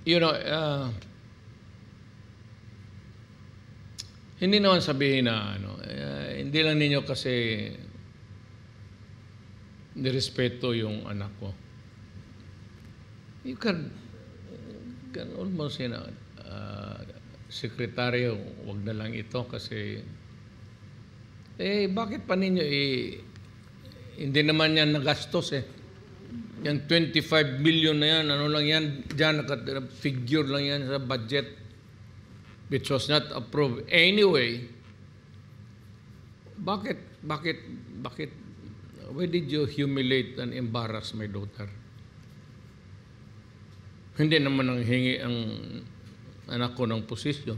you know, hindi naman sabihin na, hindi lang ninyo kasi nirespeto yung anak ko. You can almost, sekretaryo, wag na lang ito kasi, bakit pa ninyo, hindi naman yan nagastos Yan 25 million na yan, ano lang yan, dyan, figure lang yan sa budget, which was not approved. Anyway, bakit, why did you humiliate and embarrass my daughter? Hindi naman nang hingi ang anak ko ng posisyon.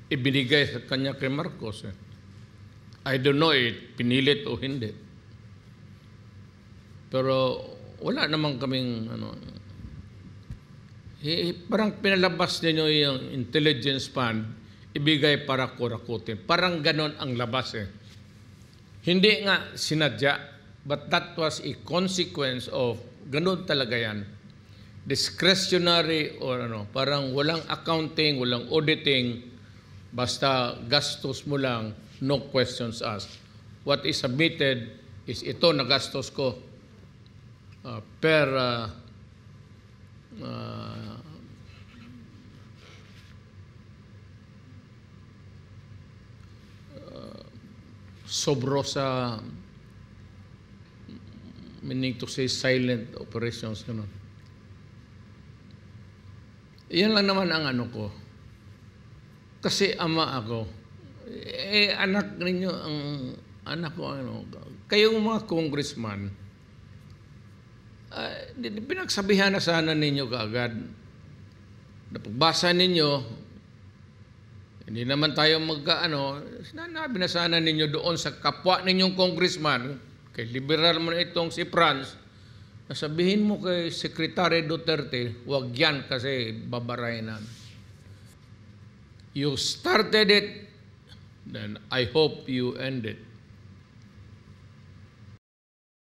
Ibinigay sa kanya kay Marcos. I don't know pinilit o hindi. Pero wala naman kaming parang pinalabas ninyo yung intelligence fund, ibigay para kurakutin. Parang ganon ang labas Hindi nga sinadya, but that was a consequence of ganon talaga yan. Discretionary or parang walang accounting, walang auditing, basta gastos mo lang, no questions asked. What is submitted is ito na gastos ko per sobro sa, meaning to say silent operations. Yan lang naman ang ko. Kasi ama ako. Anak ninyo, ang anak ko, kayong mga congressman, pinagsabihan na sana ninyo kaagad. Napagbasa ninyo, hindi naman tayo sinabi na sana ninyo doon sa kapwa ninyong congressman, kay liberal mo na itong si Franz, nasabihin mo kay Secretary Duterte, huwag yan kasi babarayin namin. You started it, then I hope you end it.